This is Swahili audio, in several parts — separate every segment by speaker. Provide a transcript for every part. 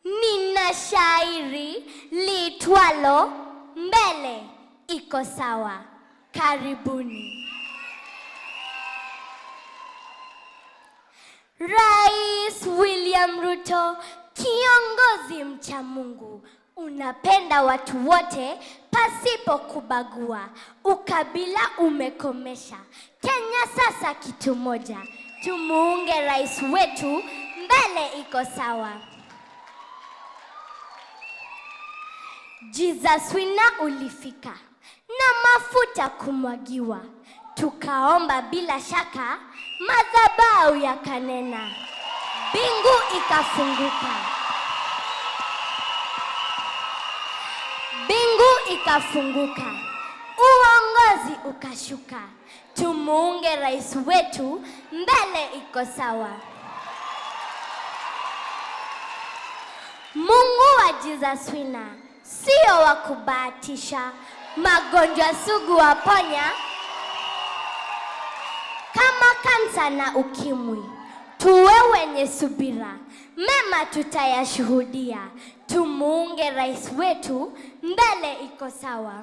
Speaker 1: Nina shairi liitwalo Mbele Iko Sawa. Karibuni. Rais William Ruto, kiongozi mcha Mungu, unapenda watu wote pasipo kubagua. Ukabila umekomesha. Kenya sasa kitu moja. Tumuunge rais wetu, mbele iko sawa. Jesus Winner ulifika na mafuta kumwagiwa. Tukaomba bila shaka, madhabahu yakanena. Bingu ikafunguka. Bingu ikafunguka. Uongozi ukashuka. Tumuunge rais wetu, mbele iko sawa. Mungu wa Jesus Winner sio wa kubahatisha. Magonjwa sugu waponya kama kansa na ukimwi. Tuwe wenye subira, mema tutayashuhudia. Tumuunge rais wetu, mbele iko sawa.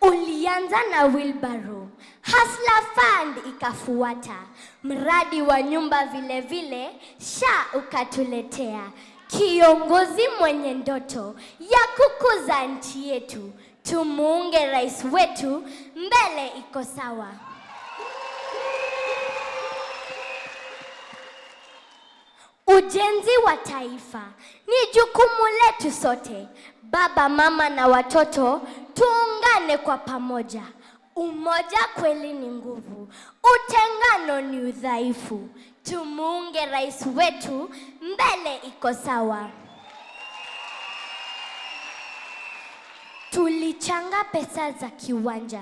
Speaker 1: Ulianza na wheelbarrow, Hustler Fund ikafuata. Mradi wa nyumba vile vile, SHA ukatuletea. Kiongozi mwenye ndoto ya kukuza nchi yetu. Tumuunge rais wetu, mbele iko sawa. Ujenzi wa taifa ni jukumu letu sote. Baba, mama na watoto, tuungane kwa pamoja. Umoja kweli ni nguvu, utengano ni udhaifu. Tumuunge rais wetu, mbele iko sawa. Tulichanga pesa za kiwanja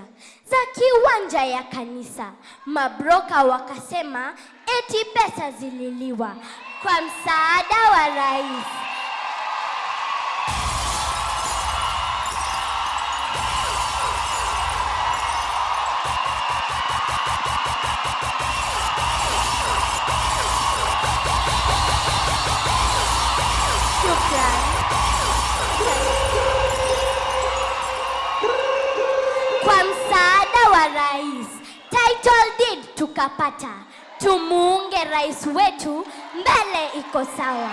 Speaker 1: ya kanisa. Mabroka wakasema eti pesa zililiwa. Kwa msaada wa rais, title deed tukapata. Tumuunge rais wetu, mbele iko sawa.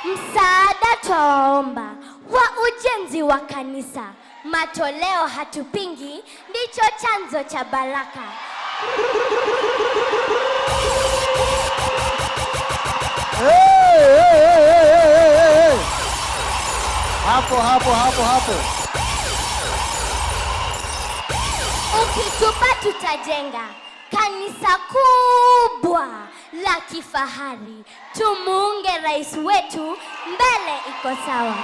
Speaker 1: Msaada twaomba wa ujenzi wa kanisa. Matoleo hatupingi, ndicho chanzo cha baraka.
Speaker 2: Hey. Hapo.
Speaker 1: Ukitupa tutajenga kanisa kubwa la kifahari. Tumuunge rais wetu, mbele iko sawa.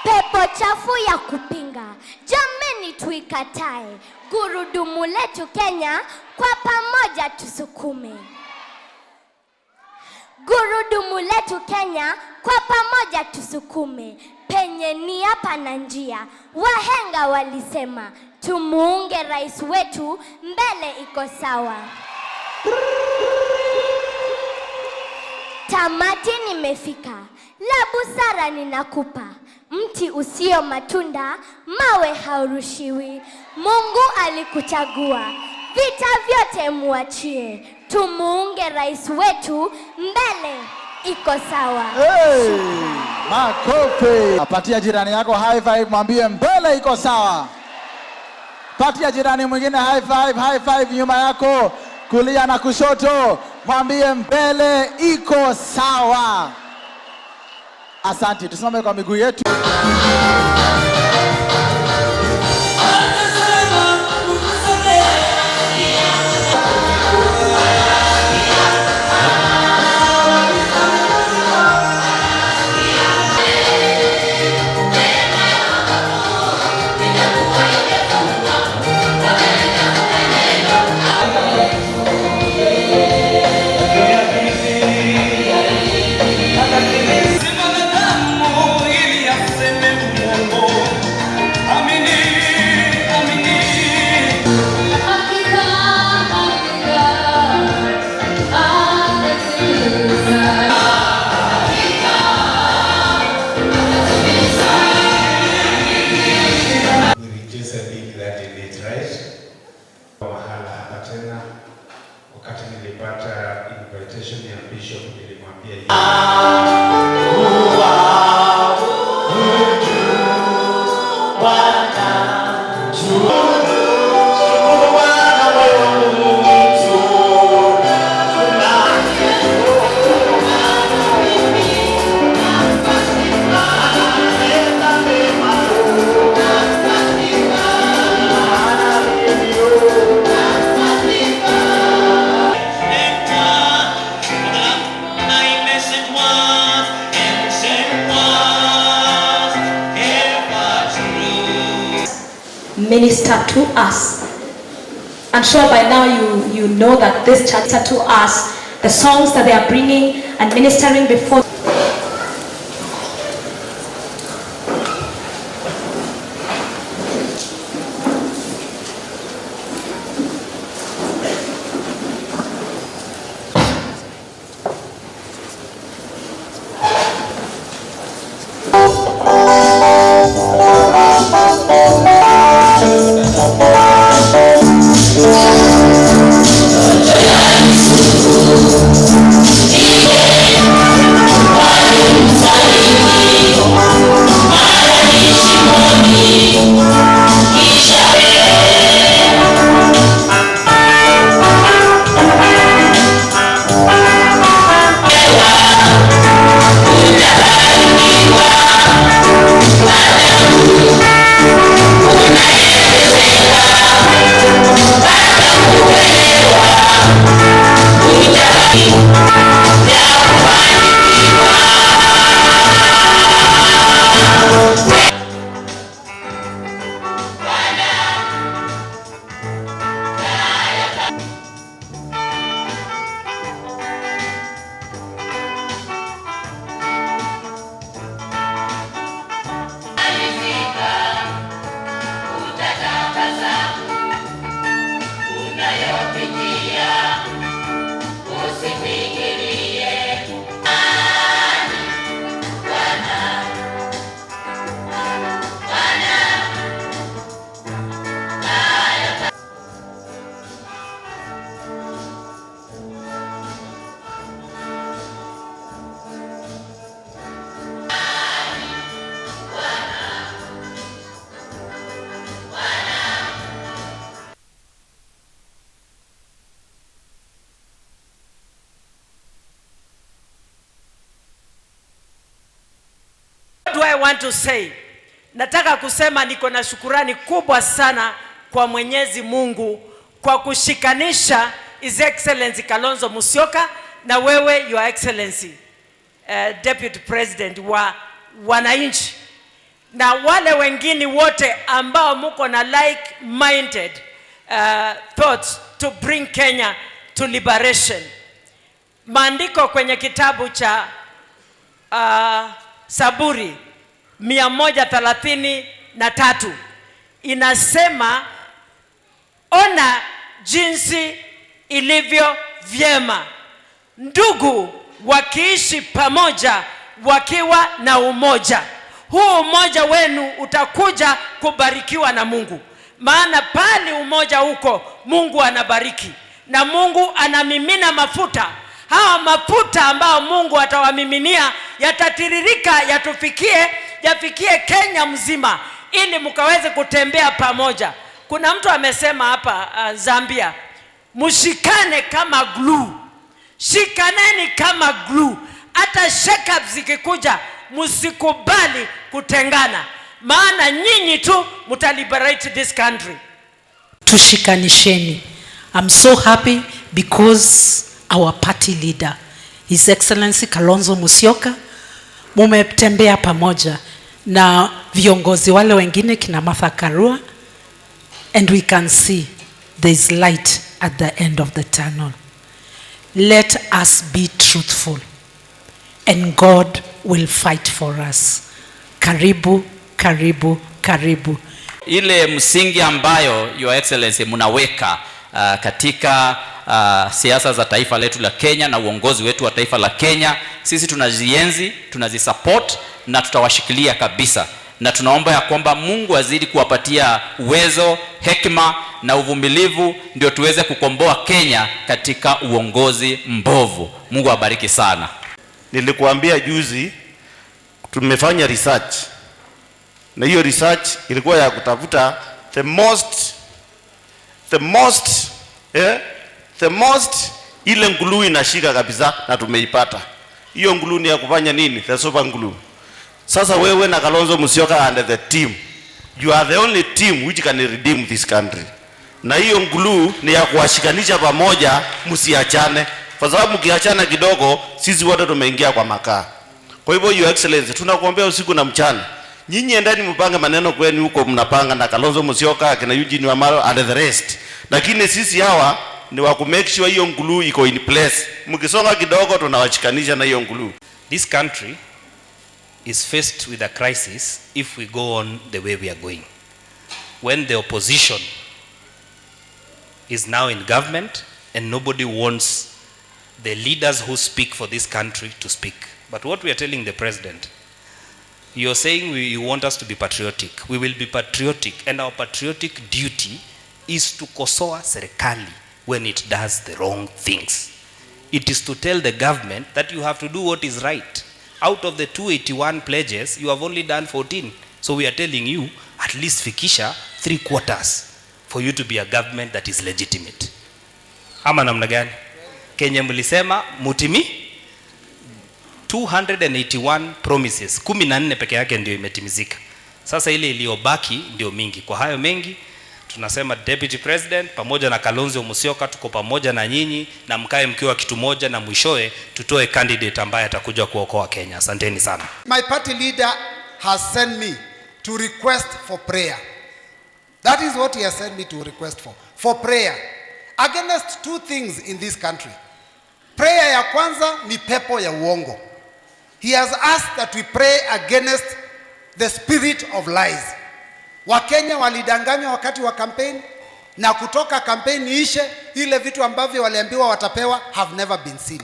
Speaker 1: Pepo chafu ya kupinga, jameni tuikatae. Gurudumu letu Kenya, kwa pamoja tusukume. Gurudumu letu Kenya, kwa pamoja tusukume. Penye nia pana njia, wahenga walisema. Tumuunge rais wetu, mbele iko sawa. Tamati nimefika, la busara ninakupa. Mti usio matunda, mawe haurushiwi. Mungu alikuchagua, vita vyote muachie. Tumuunge rais wetu, mbele iko sawa.
Speaker 2: Hey, makofi. Patia jirani yako high five, mwambie mbele iko sawa. Patia jirani mwingine high five nyuma yako, kulia na kushoto, mwambie mbele iko sawa. Asante, tusimame kwa miguu yetu.
Speaker 3: Simama damu ili aseme Minister to us. I'm sure by now you know that this church to us, the songs that they are bringing and ministering before.
Speaker 4: What do I want to say? Nataka kusema niko na shukurani kubwa sana kwa Mwenyezi Mungu kwa kushikanisha His Excellency Kalonzo Musyoka na wewe Your Excellency Deputy President wa wananchi na wale wengine wote ambao muko na like-minded thoughts to bring Kenya to liberation. Maandiko kwenye kitabu cha Saburi 133 inasema, ona jinsi ilivyo vyema ndugu wakiishi pamoja wakiwa na umoja. Huu umoja wenu utakuja kubarikiwa na Mungu, maana pale umoja huko Mungu anabariki na Mungu anamimina mafuta. Hawa mafuta ambao Mungu atawamiminia yatatiririka, yafikie Kenya mzima ili mkaweze kutembea pamoja. Kuna mtu amesema hapa Zambia, mshikane kama glue. Shikaneni kama glue. Hata shake-up zikikuja msikubali kutengana, maana nyinyi tu mtaliberate this country.
Speaker 5: Tushikanisheni. I'm so happy because our party leader, His Excellency Kalonzo Musyoka, mumetembea pamoja na viongozi wale wengine kina Martha Karua, and we can see there is light at the end of the tunnel. Let us be truthful and God will fight for us. Karibu, karibu, karibu.
Speaker 6: Ile msingi ambayo Your Excellency munaweka katika siasa za taifa letu la Kenya na uongozi wetu wa taifa la Kenya, sisi tunazienzi, tunazisupport na tutawashikilia kabisa, na tunaomba ya kwamba Mungu azidi kuwapatia uwezo, hekima na uvumilivu ndio tuweze kukomboa Kenya katika uongozi mbovu. Mungu abariki sana.
Speaker 7: Nilikuambia juzi tumefanya research, na hiyo research ilikuwa ya kutafuta the most ile ngulu inashika kabisa na tumeipata. Hiyo ngulu ni ya kufanya nini? The super glue. Sasa wewe na Kalonzo Musyoka and the team, you are the only team which can redeem this country. Na hiyo ngulu ni ya kuwashikanisha pamoja, msiachane. Kwa sababu mkiachana kidogo, sisi wote tumeingia kwa makaa. Kwa hivyo Your Excellency, tunakuombea usiku na mchana. Nyinyi endeni mpange maneno kwenu huko mnapanga na Kalonzo Musyoka, kina Eugene Wamalwa and the rest. Lakini sisi hawa ni wa ku make sure hiyo ngulu iko in place. Mkisonga kidogo tunawashikanisha na hiyo ngulu.
Speaker 8: This country is faced with a crisis if we go on the way we are going. When the opposition is now in government and nobody wants the leaders who speak for this country to speak. But what we are telling the president, you're saying you want us to be patriotic. We will be patriotic, and our patriotic duty is to kosoa serikali when it does the wrong things. It is to tell the government that you have to do what is right. Out of the 281 pledges, you have only done 14. So we are telling you, at least fikisha 3/4 for you to be a government that is legitimate. Ama namna gani? Kenya mlisema mutimi 281 promises, 14 peke yake ndio imetimizika. Sasa ile iliyobaki ndio mingi. Kwa hayo mengi tunasema Deputy President pamoja na Kalonzo Musyoka tuko pamoja na nyinyi, na mkae mkiwa kitu moja, na mwishoe tutoe candidate ambaye atakuja kuokoa Kenya. Asanteni sana.
Speaker 9: My party leader has sent me to request for prayer. That is what he has sent me to request for prayer against two things in this country. Prayer ya kwanza ni pepo ya uongo. He has asked that we pray against the spirit of lies. Wakenya walidanganywa wakati wa campaign, na kutoka campaign ishe, ile vitu ambavyo waliambiwa watapewa have never been seen.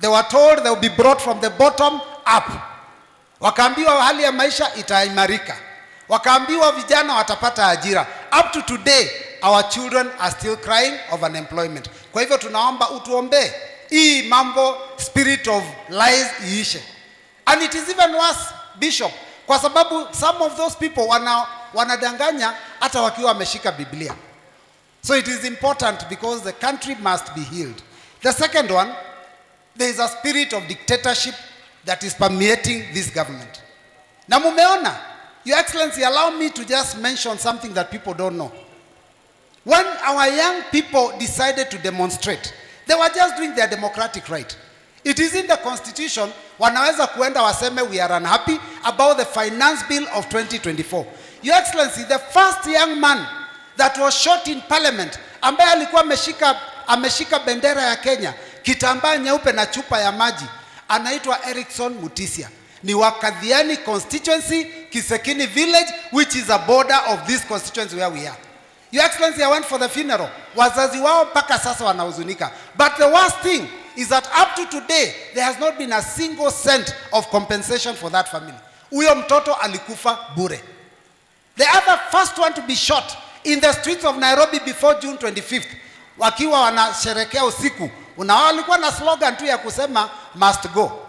Speaker 9: They were told they will be brought from the bottom up. Wakaambiwa hali ya maisha itaimarika. Wakaambiwa vijana watapata ajira. Up to today, our children are still crying of unemployment. Kwa hivyo tunaomba utuombe hii mambo spirit of lies iishe. And it is even worse, Bishop, kwa sababu some of those people wanadanganya hata wakiwa wameshika Biblia. So it is important because the country must be healed. The second one, there is a spirit of dictatorship that is permeating this government. Na mumeona, Your Excellency, allow me to just mention something that people don't know. When our young people decided to demonstrate, they were just doing their democratic right. It is in the constitution, wanaweza kuenda waseme we are unhappy about the finance bill of 2024. Your Excellency, the first young man that was shot in parliament, ambaye alikuwa ameshika bendera ya Kenya, kitambaa nyeupe na chupa ya maji, anaitwa Erickson Mutisia. Ni Wakadhiani constituency, Kisekini village, which is a border of this constituency where we are. Your Excellency, I went for the funeral. Wazazi wao mpaka sasa wanahuzunika. But the worst thing is that up to today, there has not been a single cent of compensation for that family. Huyo mtoto alikufa bure. The other first one to be shot in the streets of Nairobi before June 25th, wakiwa wanasherekea usiku, walikuwa na slogan tu ya kusema must go.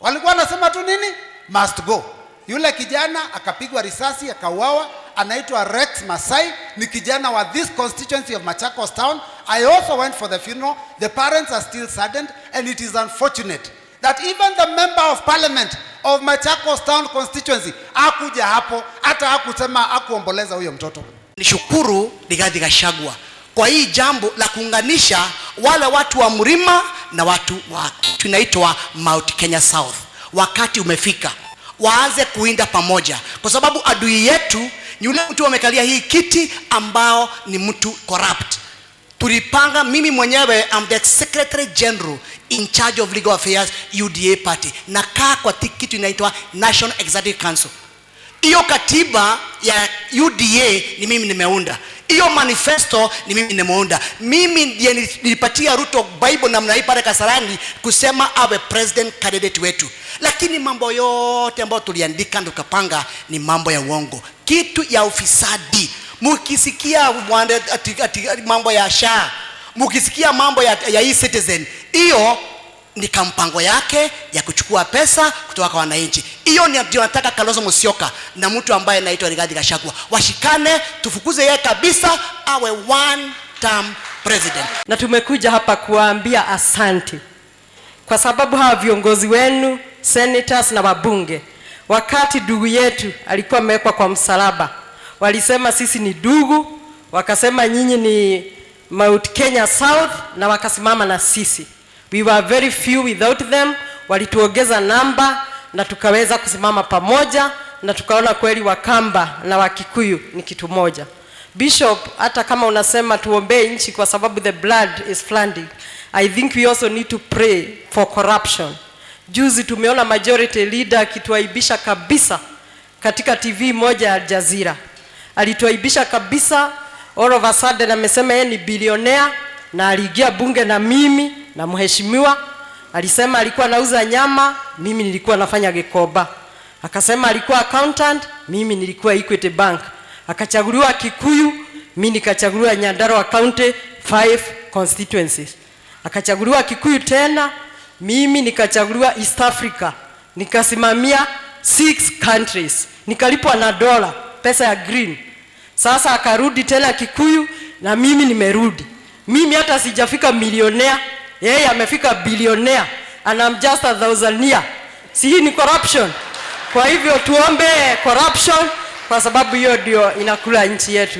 Speaker 9: Walikuwa wanasema tu nini? Must go. Yule kijana akapigwa risasi akauawa, anaitwa Rex Masai, ni kijana wa this constituency of Machakos town. I also went for the funeral. The parents are still saddened, and it is unfortunate that even the member of parliament of Machakos town constituency hakuja hapo, hata hakusema, hakuomboleza huyo mtoto.
Speaker 10: Nishukuru Rigathi Gachagua kwa hii jambo la kuunganisha wale watu wa Mlima na watu wa tunaitwa Mount Kenya South. Wakati umefika waanze kuinda pamoja, kwa sababu adui yetu ni yule mtu amekalia hii kiti ambao ni mtu corrupt. Tulipanga, mimi mwenyewe am the Secretary General in charge of legal affairs UDA party, na kaa kwa kitu inaitwa National Executive Council. Hiyo katiba ya UDA ni mimi nimeunda. Hiyo manifesto ni mimi nimeunda. Mimi ndiye nilipatia Ruto Bible namna hii pale Kasarani kusema awe president candidate wetu. Lakini mambo yote ambayo tuliandika ndo kapanga ni mambo ya uongo. Kitu ya ufisadi. Mukisikia mambo ya SHA, mukisikia mambo ya e-citizen, hiyo ni kampango yake ya kuchukua pesa kutoka kwa wananchi. Hiyo ndio nataka Kalonzo Musyoka na mtu ambaye anaitwa Rigathi Gachagua washikane, tufukuze yeye kabisa, awe one term president.
Speaker 11: Na tumekuja hapa kuwaambia asante kwa sababu hawa viongozi wenu, senators na wabunge, wakati ndugu yetu alikuwa amewekwa kwa msalaba, walisema sisi ni ndugu, wakasema nyinyi ni Mount Kenya South, na wakasimama na sisi. We were very few without them. Walituongeza namba na tukaweza kusimama pamoja, na tukaona kweli Wakamba na Wakikuyu ni kitu moja. Bishop, hata kama unasema tuombee nchi kwa sababu the blood is flooding, I think we also need to pray for corruption. Juzi tumeona majority leader akituaibisha kabisa katika TV moja ya Al Jazeera. Alituaibisha kabisa, all of a sudden amesema yeye ni bilionea, na aliingia bunge na mimi na mheshimiwa. Alisema alikuwa anauza nyama, mimi nilikuwa nafanya Gikoba. Akasema alikuwa accountant, mimi nilikuwa Equity Bank. Akachaguliwa Kikuyu, mimi nikachaguliwa Nyandarua County 5 constituencies. Akachaguliwa Kikuyu tena, mimi nikachaguliwa East Africa, nikasimamia 6 countries, nikalipwa na dola, pesa ya green. Sasa akarudi tena Kikuyu na mimi nimerudi. Mimi hata sijafika milionea, yeye amefika bilionea, and I'm just a thousandaire. Si hii ni corruption? Kwa hivyo tuombe corruption, kwa sababu hiyo ndio inakula nchi yetu.